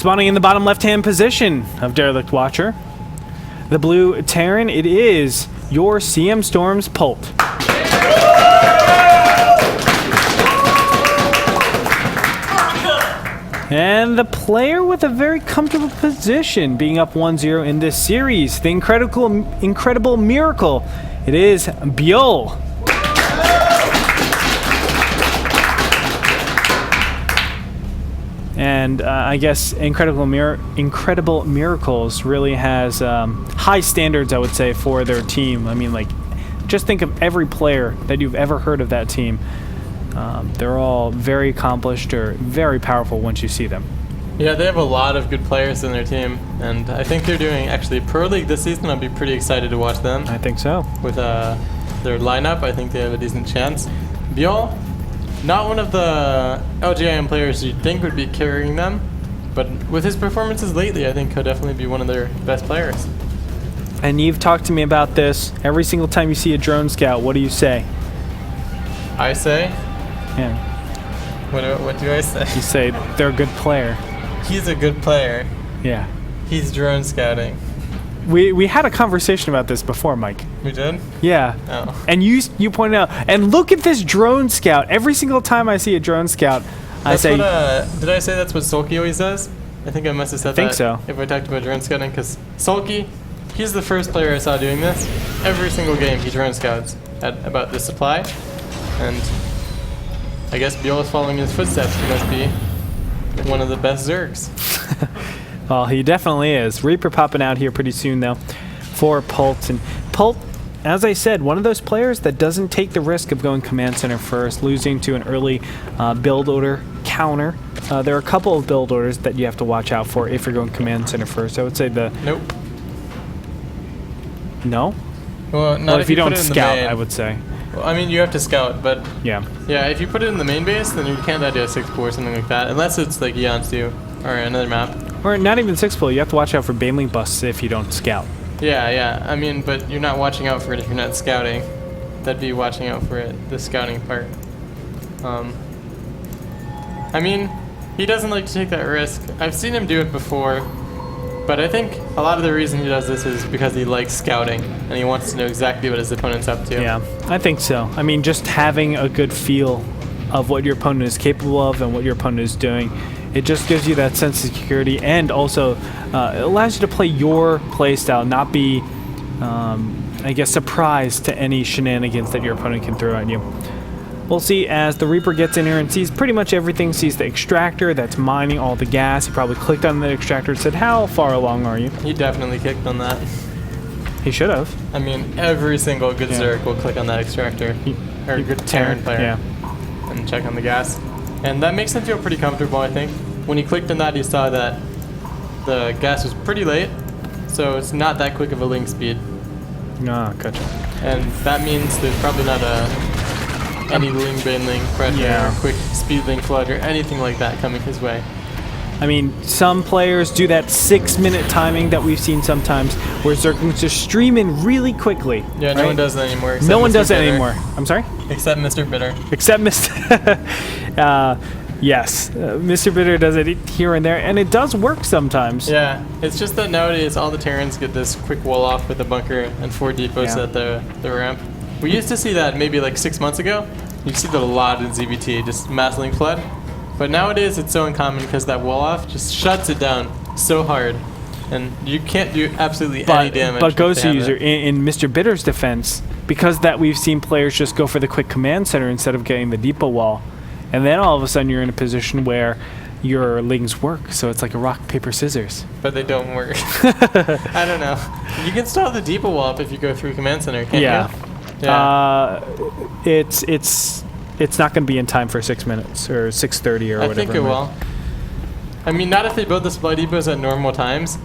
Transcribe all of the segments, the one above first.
Spawning in the bottom left-hand position of Derelict Watcher, the blue Terran, it is your CM Storm's Polt. And the player with a very comfortable position, being up 1-0 in this series, the incredible miracle, it is Byul. And I guess Incredible Miracles really has high standards, I would say, for their team. I mean, like, just think of every player that you've ever heard of that team. They're all very accomplished or very powerful once you see them. Yeah, they have a lot of good players in their team, and I think they're doing actually Pro League this season. I'll be pretty excited to watch them. I think so. With their lineup, I think they have a decent chance. Byul, not one of the LGIM players you'd think would be carrying them, but with his performances lately, I think he'll definitely be one of their best players. And you've talked to me about this. Every single time you see a drone scout, what do you say? I say? Yeah. What do I say? You say they're a good player. He's a good player. Yeah. He's drone scouting. We had a conversation about this before, Mike. We did? Yeah. Oh. And you pointed out, and look at this drone scout. Every single time I see a drone scout, I say... did I say that's what Sulky always says? I think I must have said that. I think so. If I talked about drone scouting, because Sulky, he's the first player I saw doing this. Every single game he drone scouts about the supply. And I guess Byul is following his footsteps. He must be one of the best Zergs. Well, he definitely is. Reaper popping out here pretty soon, though, for Polt. And Polt, as I said, one of those players that doesn't take the risk of going command center first, losing to an early build order counter. There are a couple of build orders that you have to watch out for if you're going command center first. I would say the... Nope. No? Well, not if you don't scout, I would say. Well, I mean, you have to scout, but... Yeah. Yeah, if you put it in the main base, then you can't die to a 6-4 or something like that, unless it's like Yansu or another map. Or not even 6-4. You have to watch out for Baneling busts if you don't scout. Yeah. I mean, but you're not watching out for it if you're not scouting. That'd be watching out for it, the scouting part. I mean, he doesn't like to take that risk. I've seen him do it before, but I think a lot of the reason he does this is because he likes scouting, and he wants to know exactly what his opponent's up to. Yeah, I think so. I mean, just having a good feel of what your opponent is capable of and what your opponent is doing, it just gives you that sense of security, and also it allows you to play your play style, not be, I guess, surprised to any shenanigans that your opponent can throw at you. We'll see as the Reaper gets in here and sees pretty much everything, sees the extractor that's mining all the gas. He probably clicked on the extractor and said, how far along are you? He definitely clicked on that. He should have. I mean, every single good Zerg will click on that extractor, or a good Terran player, and check on the gas. And that makes him feel pretty comfortable, I think. When he clicked on that, he saw that the gas was pretty late, so it's not that quick of a link speed. Ah, gotcha. And that means there's probably not any bane link pressure or quick speed link flood or anything like that coming his way. I mean, some players do that 6-minute timing that we've seen sometimes, where Zerglings just stream in really quickly. Yeah, right? no one does that anymore. No one does that anymore. I'm sorry? Except Mr. Bitter. Except Mr. Yes, Mr. Bitter does it here and there, and it does work sometimes. Yeah, it's just that nowadays all the Terrans get this quick wall off with a bunker and 4 depots at the ramp. We used to see that maybe like 6 months ago. You see that a lot in ZBT, just mass link flood. But nowadays it's so uncommon because that wall off just shuts it down so hard, and you can't do absolutely any damage. But Ghost User, in Mr. Bitter's defense, because that we've seen players just go for the quick command center instead of getting the depot wall, and then all of a sudden you're in a position where your lings work, so it's like a rock, paper, scissors. But they don't work. I don't know. You can stall the depot wall up if you go through command center, can't you? Yeah. It's not going to be in time for 6 minutes or 6:30 or whatever. I think it will. I mean, not if they build the supply depots at normal times,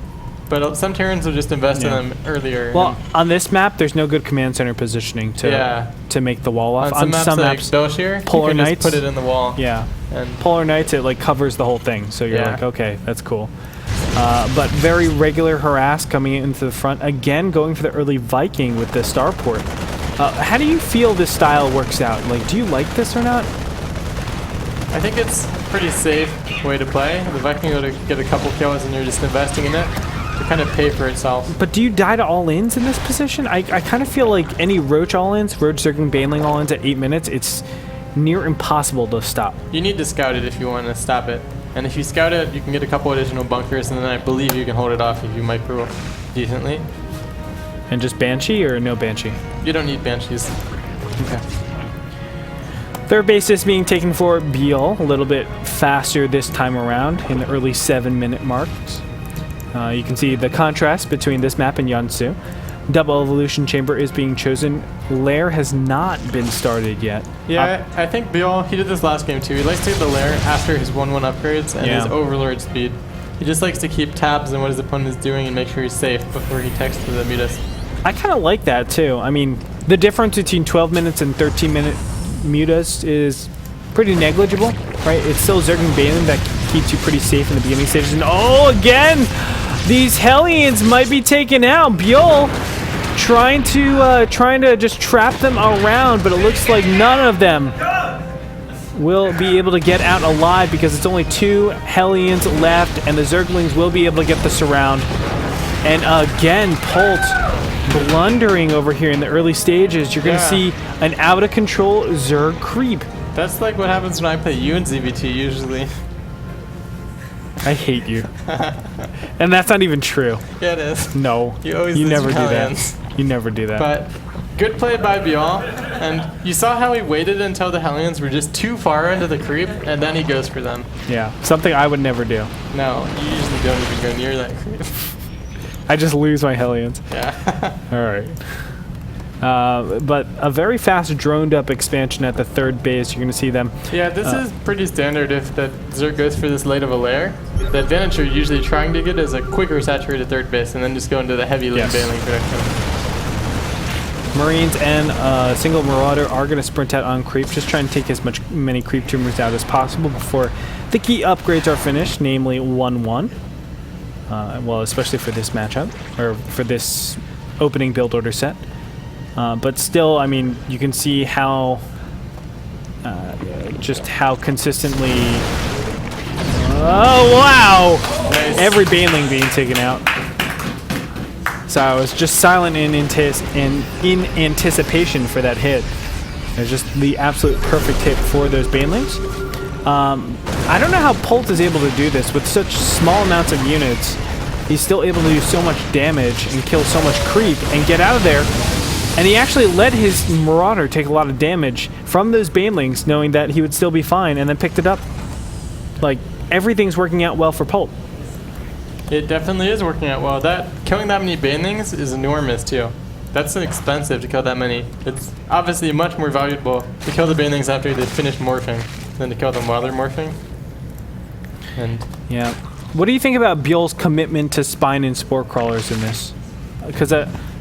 but some Terrans will just invest in them earlier. Well, on this map, there's no good command center positioning to make the wall off. On some maps, like Belshire, Polar you can Knights, just put it in the wall. Yeah. And Polar Knights, it like covers the whole thing, so you're like, okay, that's cool. But very regular harass coming into the front. Again, going for the early Viking with the starport. How do you feel this style works out? Like, do you like this or not? I think it's a pretty safe way to play. The Viking go to get a couple kills and you're just investing in it to kind of pay for itself. But do you die to all-ins in this position? I kind of feel like any Roach all-ins, Roach Zergling Baneling all-ins at 8 minutes, it's near impossible to stop. You need to scout it if you want to stop it. And if you scout it, you can get a couple additional bunkers, and then I believe you can hold it off if you micro decently. And just Banshee or no Banshee? You don't need Banshees. Okay. Third base is being taken for Byul, a little bit faster this time around in the early 7-minute marks. You can see the contrast between this map and Yansu. Double Evolution Chamber is being chosen. Lair has not been started yet. Yeah, I think Byul, he did this last game too. He likes to get the Lair after his 1-1 upgrades and his Overlord speed. He just likes to keep tabs on what his opponent is doing and make sure he's safe before he texts to the mutas. I kind of like that too. I mean, the difference between 12 minutes and 13-minute mutas is pretty negligible, right? It's still Zergling Baneling that keeps you pretty safe in the beginning stages. And oh, again, these Hellions might be taken out. Byul trying to just trap them around, but it looks like none of them will be able to get out alive because it's only 2 Hellions left, and the Zerglings will be able to get the surround. And again, Polt blundering over here in the early stages. You're going to see an out-of-control Zerg creep. That's like what happens when I play you in ZVT usually. I hate you. And that's not even true. Yeah, it is. No. You never do that. You never do that. But good play by Byul. And you saw how he waited until the Hellions were just too far into the creep, and then he goes for them. Yeah, something I would never do. No, you usually don't even go near that creep. I just lose my Hellions. Yeah. All right. But a very fast droned up expansion at the third base. You're going to see them. Yeah, this is pretty standard if that Zerg goes for this late of a lair. The advantage you're usually trying to get is a quicker saturated third base and then just go into the heavy lane bailing direction. Marines and single Marauder are going to sprint out on creep, just trying to take as many creep tumors out as possible before the key upgrades are finished, namely 1-1. Well, especially for this matchup, or for this opening build order set. But still, I mean, you can see how, just how consistently, oh wow! Nice. Every Baneling being taken out. So I was just silent in anticipation for that hit. It's just the absolute perfect hit for those Banelings. I don't know how Polt is able to do this with such small amounts of units. He's still able to do so much damage and kill so much creep and get out of there. And he actually let his Marauder take a lot of damage from those Banelings, knowing that he would still be fine, and then picked it up. Like, everything's working out well for Polt. It definitely is working out well. Killing that many Banelings is enormous too. That's expensive to kill that many. It's obviously much more valuable to kill the Banelings after they finish morphing than to kill them while they're morphing. And yeah. What do you think about Byul's commitment to Spine and Spore Crawlers in this? Because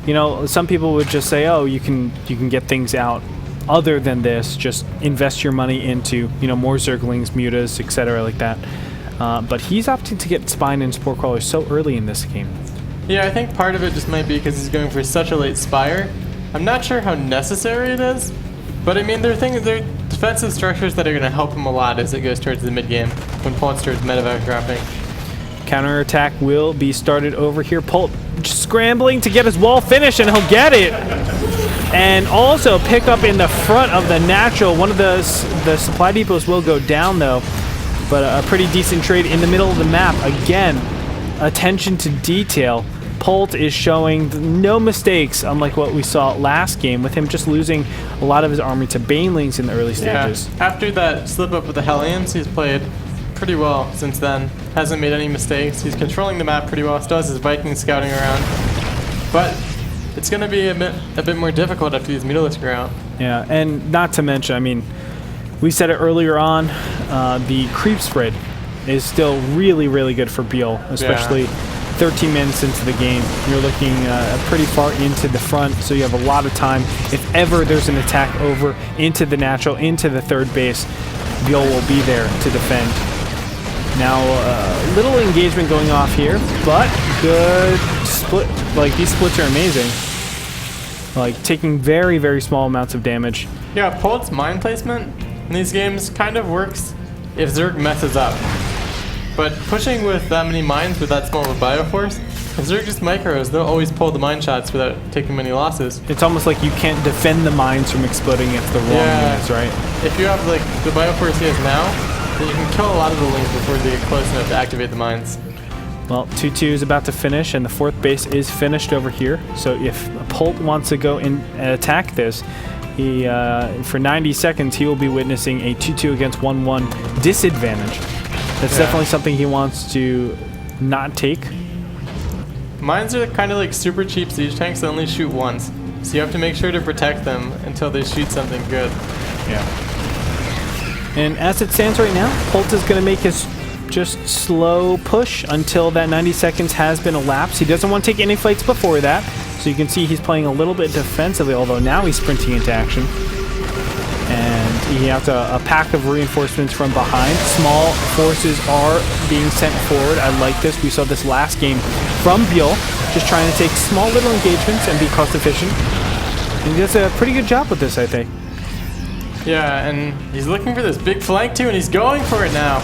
you know, some people would just say, oh, you can get things out other than this. Just invest your money into, you know, more Zerglings, Mutas, etc. like that. But he's opting to get Spine and Spore Crawlers so early in this game. Yeah, I think part of it just might be because he's going for such a late Spire. I'm not sure how necessary it is, but I mean, they're defensive structures that are going to help him a lot as it goes towards the mid-game when Polt starts medevac dropping. Counterattack will be started over here. Polt scrambling to get his wall finished, and he'll get it. And also pick up in the front of the natural. One of the supply depots will go down, though. But a pretty decent trade in the middle of the map. Again, attention to detail. Polt is showing no mistakes, unlike what we saw last game, with him just losing a lot of his army to Banelings in the early stages. Yeah. After that slip up with the Hellions, he's played pretty well since then. Hasn't made any mistakes. He's controlling the map pretty well. Still has his Vikings scouting around. But it's going to be a bit more difficult after these Mutalisks are out. Yeah, and not to mention, I mean, we said it earlier on, the creep spread is still really, really good for Byul, especially 13 minutes into the game. You're looking pretty far into the front, so you have a lot of time. If ever there's an attack over into the natural, into the third base, Byul will be there to defend. Now, little engagement going off here, but good split. Like, these splits are amazing. Like, taking very, very small amounts of damage. Yeah, Polt's mine placement in these games kind of works if Zerg messes up. But pushing with that many mines with that small of a bioforce, if Zerg just micros, they'll always pull the mine shots without taking many losses. It's almost like you can't defend the mines from exploding against the wrong units, right? If you have like the bioforce he has now, then you can kill a lot of the lings before they get close enough to activate the mines. Well, 2-2 is about to finish, and the 4th base is finished over here. So if Polt wants to go in and attack this, he for 90 seconds he will be witnessing a 2-2 against 1-1 disadvantage. That's definitely something he wants to not take. Mines are kind of like super cheap siege tanks that only shoot once, so you have to make sure to protect them until they shoot something good. Yeah. And as it stands right now, Polt is going to make his just slow push until that 90 seconds has been elapsed. He doesn't want to take any fights before that, so you can see he's playing a little bit defensively, although now he's sprinting into action. And he has a pack of reinforcements from behind. Small forces are being sent forward. I like this. We saw this last game from Byul, just trying to take small little engagements and be cost efficient. And he does a pretty good job with this, I think. Yeah, and he's looking for this big flank too, and he's going for it now.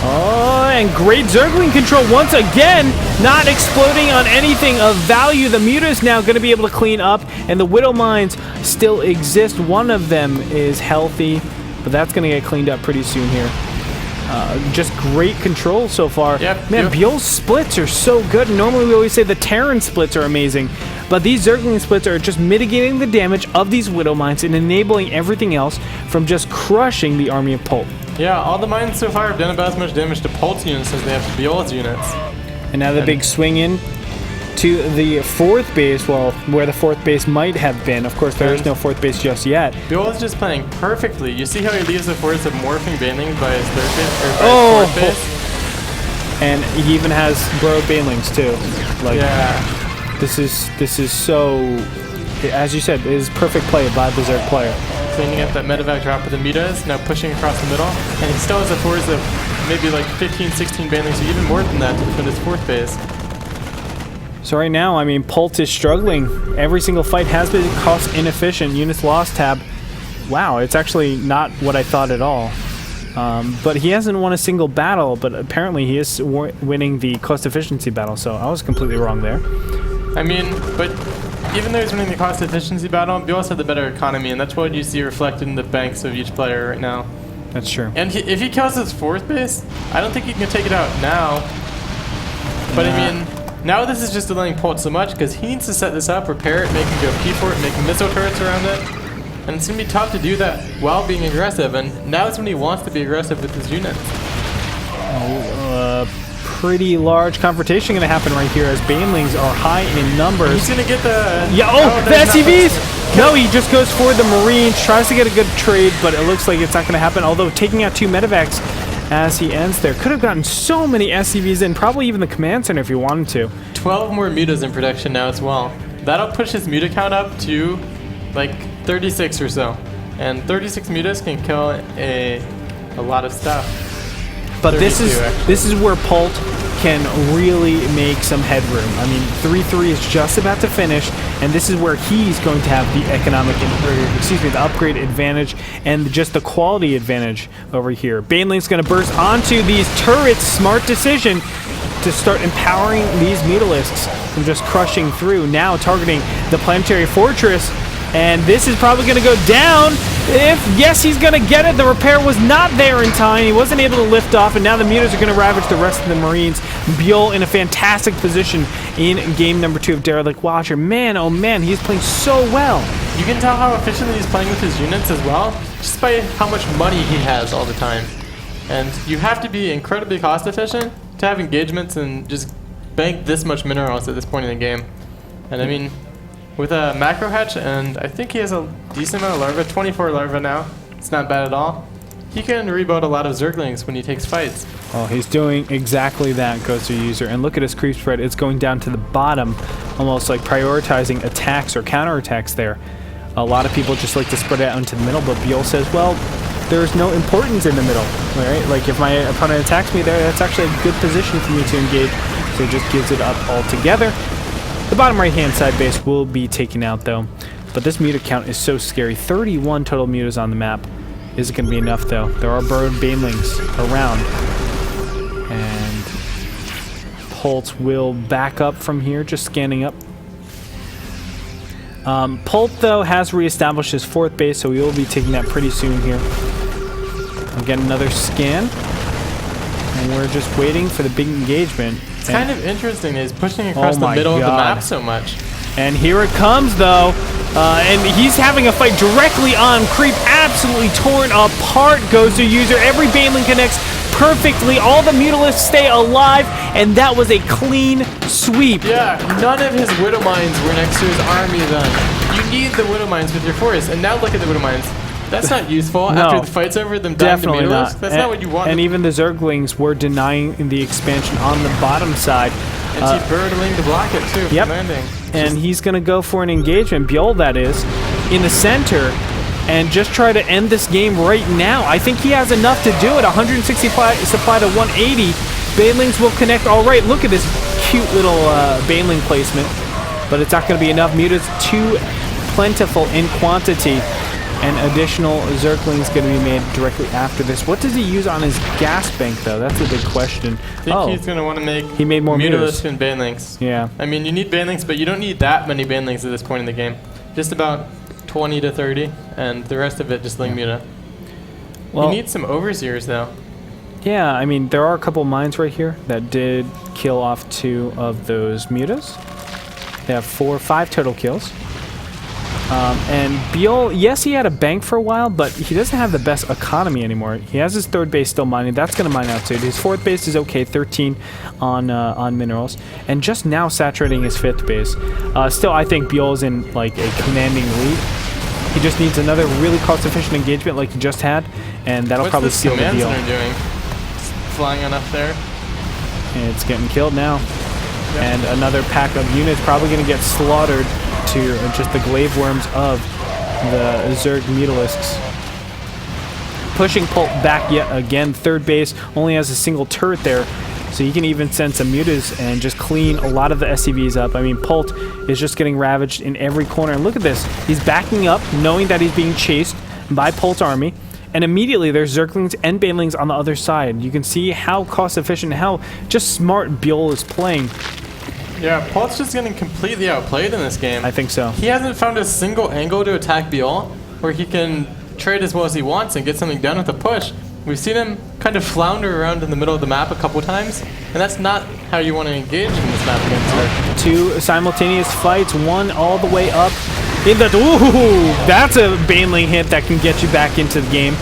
Oh, and great Zergling control once again, not exploding on anything of value. The Muta is now going to be able to clean up, and the Widow Mines still exist. One of them is healthy, but that's going to get cleaned up pretty soon here. Just great control so far. Yep, Man, Byul's splits are so good. Normally we always say the Terran splits are amazing, but these Zergling splits are just mitigating the damage of these Widow Mines and enabling everything else from just crushing the army of Polt. Yeah, all the mines so far have done about as much damage to Polt's units as they have to Byul's units. And now the big swing in to the 4th base, well, where the 4th base might have been. Of course, there is no 4th base just yet. Byul is just playing perfectly. You see how he leaves the force of morphing banelings by his 3rd base, or by his 4th base? And he even has burrowed banelings too. Like, yeah. This is so, as you said, it is perfect play by the Zerg player. Cleaning up that medevac drop with the Mutas, now pushing across the middle, and he still has a force of maybe like 15, 16 banelings, or even more than that to defend his 4th base. So right now, I mean, Polt is struggling. Every single fight has been cost inefficient. Units lost tab. Wow, it's actually not what I thought at all. But he hasn't won a single battle, but apparently he is winning the cost efficiency battle, so I was completely wrong there. I mean, but even though he's winning the cost efficiency battle, Byul also had the better economy, and that's what you see reflected in the banks of each player right now. That's true. And if he kills his 4th base, I don't think he can take it out now. But I mean, now this is just delaying Polt so much because he needs to set this up, repair it, make him go P4, make missile turrets around it. And it's going to be tough to do that while being aggressive, and now is when he wants to be aggressive with his units. Pretty large confrontation going to happen right here as banelings are high in numbers. He's going to get the... Yeah, the SCVs! No, he just goes for the Marines, tries to get a good trade, but it looks like it's not going to happen. Although taking out 2 medevacs as he ends there. Could have gotten so many SCVs in, probably even the command center if he wanted to. 12 more mutas in production now as well. That'll push his muta count up to like 36 or so. And 36 mutas can kill a lot of stuff. But this is where Polt can really make some headroom. I mean, 3-3 is just about to finish, and this is where he's going to have the the upgrade advantage and just the quality advantage over here. Baneling's going to burst onto these turrets. Smart decision to start empowering these mutalisks from just crushing through. Now targeting the planetary fortress, and this is probably going to go down. Yes, he's going to get it. The repair was not there in time. He wasn't able to lift off, and now the mutas are going to ravage the rest of the Marines. Byul in a fantastic position in game number 2 of Derelict Watcher. Man, oh man, he's playing so well. You can tell how efficiently he's playing with his units as well, just by how much money he has all the time. And you have to be incredibly cost efficient to have engagements and just bank this much minerals at this point in the game. And I mean, with a macro hatch, and I think he has a decent amount of larvae, 24 larvae now. It's not bad at all. He can rebuild a lot of Zerglings when he takes fights. Oh, he's doing exactly that, Ghost User. And look at his creep spread. It's going down to the bottom, almost like prioritizing attacks or counterattacks there. A lot of people just like to spread it out into the middle, but Byul says, well, there's no importance in the middle, right? Like, if my opponent attacks me there, that's actually a good position for me to engage. So it just gives it up altogether. The bottom right-hand side base will be taken out, though. But this muta count is so scary. 31 total mutas on the map. Is it going to be enough, though? There are bird banelings around. And Polt will back up from here, just scanning up. Polt, though, has reestablished his 4th base, so we will be taking that pretty soon here. Again, another scan. And we're just waiting for the big engagement. It's kind of interesting that he's pushing across the middle of the map so much. And here it comes, though. And he's having a fight directly on Creep. Absolutely torn apart goes the user. Every Baneling connects perfectly. All the Mutalisks stay alive. And that was a clean sweep. Yeah, none of his Widow Mines were next to his army then. You need the Widow Mines with your forest. And now look at the Widow Mines. That's not useful. No, after the fight's over, them dying to Mutalisks. That's not what you want. And even the Zerglings were denying the expansion on the bottom side. And he's birdling to block it too. Yep. Landing. And he's going to go for an engagement, Byul that is, in the center, and just try to end this game right now. I think he has enough to do it. 160 supply to 180. Banelings will connect. All right, look at this cute little Baneling placement. But it's not going to be enough. Muta's too plentiful in quantity. And additional Zerglings going to be made directly after this. What does he use on his gas bank, though? That's a big question. I think he's going to want to make he made more Mutalisks and Banelings. Yeah. I mean, you need Banelings, but you don't need that many Banelings at this point in the game. Just about 20 to 30, and the rest of it just Ling Muta. Well, you need some Overseers, though. Yeah, I mean, there are a couple mines right here that did kill off 2 of those Mutas. They have 5 total kills. And Byul, yes, he had a bank for a while, but he doesn't have the best economy anymore. He has his 3rd base still mining. That's going to mine out too. His 4th base is okay, 13 on minerals, and just now saturating his 5th base. Still, I think Byul's in like a commanding lead. He just needs another really cost-efficient engagement like he just had, and that'll probably seal the deal. What's the doing? Flying on up there. And it's getting killed now. Yep. And another pack of units probably going to get slaughtered to just the glaive worms of the Zerg Mutalisks. Pushing Polt back yet again. 3rd base only has a single turret there, so you can even send some Mutas and just clean a lot of the SCVs up. I mean, Polt is just getting ravaged in every corner. And look at this. He's backing up, knowing that he's being chased by Polt's army. And immediately there's Zerglings and Banelings on the other side. You can see how cost-efficient, how just smart Byul is playing. Yeah, Polt's just getting completely outplayed in this game. I think so. He hasn't found a single angle to attack Byul where he can trade as well as he wants and get something done with a push. We've seen him kind of flounder around in the middle of the map a couple times, and that's not how you want to engage in this map against her. 2 simultaneous fights, 1 all the way up. Ooh, that's a Baneling hit that can get you back into the game.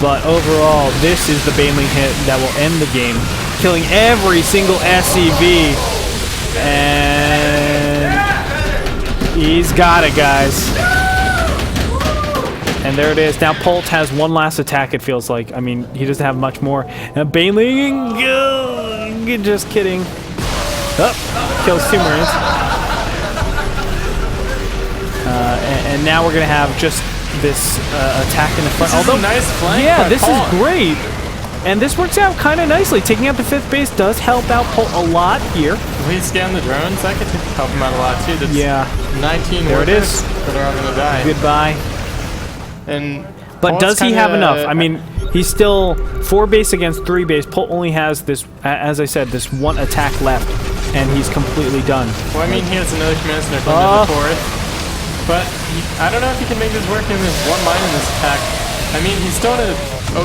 But overall, this is the Baneling hit that will end the game, killing every single SCV. And he's got it, guys. And there it is. Now Polt has one last attack, it feels like. I mean, he doesn't have much more. And Baneling, just kidding. Oh, kills 2 Marines. And now we're going to have just this attack in the front. Although nice flank. Yeah, this is great. And this works out kind of nicely. Taking out the 5th base does help out Polt a lot here. If we scan the drones, that could help him out a lot too. That's 19 there it is. That are all going to die. Goodbye. But Polt's does he have enough? I mean, he's still 4 base against 3 base. Polt only has this, as I said, this 1 attack left, and he's completely done. Well, I mean, he has another command center from the 4th, but I don't know if he can make this work in this 1 mine in this attack. I mean, he's still in an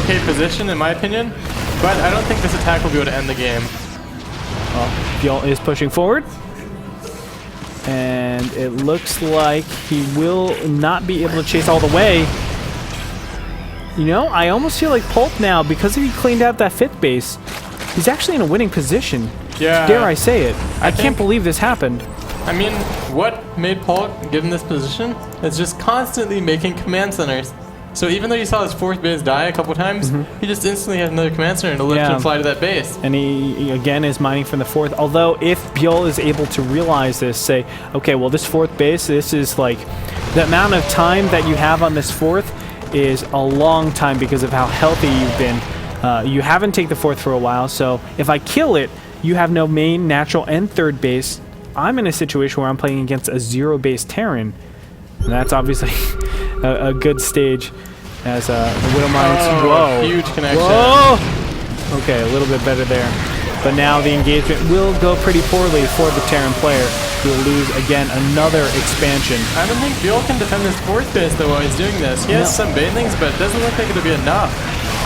okay position, in my opinion, but I don't think this attack will be able to end the game. Byul is pushing forward. And it looks like he will not be able to chase all the way. You know, I almost feel like Polt now, because he cleaned out that 5th base, he's actually in a winning position. Yeah. Dare I say it. I can't believe this happened. I mean, what made Polt get in this position is just constantly making command centers. So even though you saw his 4th base die a couple times, he just instantly had another command center to lift and fly to that base. And he again is mining from the 4th. Although if Byul is able to realize this, say, okay, well this 4th base, this is like, the amount of time that you have on this 4th is a long time because of how healthy you've been. You haven't taken the 4th for a while, so if I kill it, you have no main, natural, and 3rd base. I'm in a situation where I'm playing against a 0 base Terran. And that's obviously a good stage. as the Widow Mines. Whoa. Huge connection. Whoa. Okay, a little bit better there. But now the engagement will go pretty poorly for the Terran player. He'll lose again another expansion. I don't think Byul can defend this fourth base though while he's doing this. He has some banelings, but it doesn't look like it'll be enough.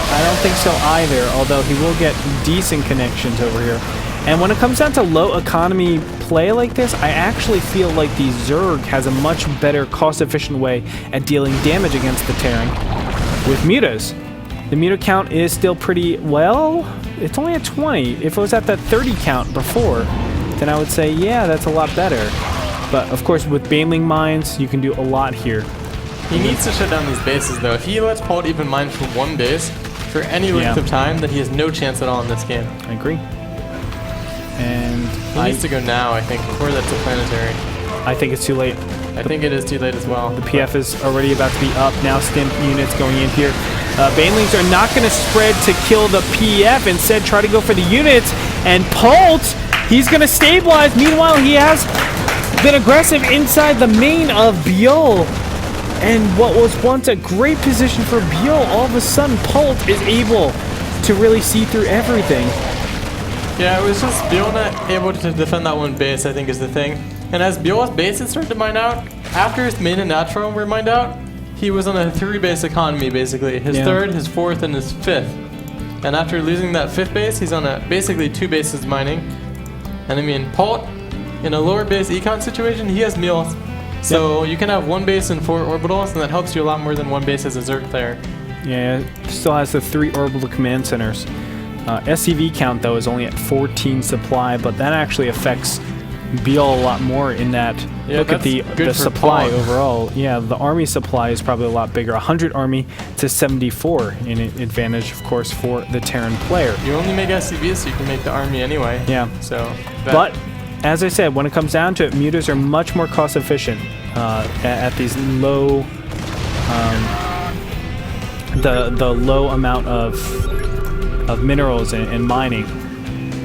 I don't think so either, although he will get decent connections over here. And when it comes down to low economy play like this, I actually feel like the Zerg has a much better cost-efficient way at dealing damage against the Terran with mutas. The muta count is still pretty, well, it's only at 20. If it was at that 30 count before, then I would say, yeah, that's a lot better. But of course, with Baneling Mines, you can do a lot here. He needs to shut down these bases though. If he lets Polt even mine for one base for any length of time, then he has no chance at all in this game. I agree. And he needs to go now, I think, before that's a planetary. I think it's too late. I think it is too late as well. The PF is already about to be up. Now stim units going in here. Banelings are not going to spread to kill the PF. Instead, try to go for the units. And Polt, he's going to stabilize. Meanwhile, he has been aggressive inside the main of Byul. And what was once a great position for Byul, all of a sudden, Polt is able to really see through everything. Yeah, it was just Byul not able to defend that one base, I think, is the thing. And as Byul's bases started to mine out, after his main and natural were mined out, he was on a 3-base economy, basically. His third, his fourth, and his fifth. And after losing that 5th base, he's on a basically 2 bases mining. And I mean, Polt, in a lower base econ situation, he has meals. So you can have 1 base and 4 orbitals, and that helps you a lot more than 1 base as a Zerg player. Yeah, still has the 3 orbital command centers. SCV count, though, is only at 14 supply, but that actually affects Byul a lot more in that. Look at the supply overall. Yeah, the army supply is probably a lot bigger. 100 army to 74 in advantage, of course, for the Terran player. You only make SCVs so you can make the army anyway. Yeah. So. But as I said, when it comes down to it, mutas are much more cost efficient at these low, the low amount of minerals and mining.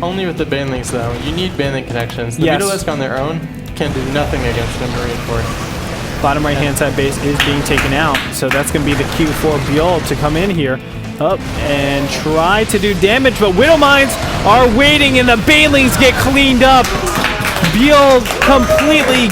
Only with the banelings though. You need baneling connections. The Vitalisk on their own can do nothing against the Marine Force. Bottom right hand side base is being taken out, so that's going to be the cue for Byul to come in here up and try to do damage, but Widow Mines are waiting and the banelings get cleaned up. Byul completely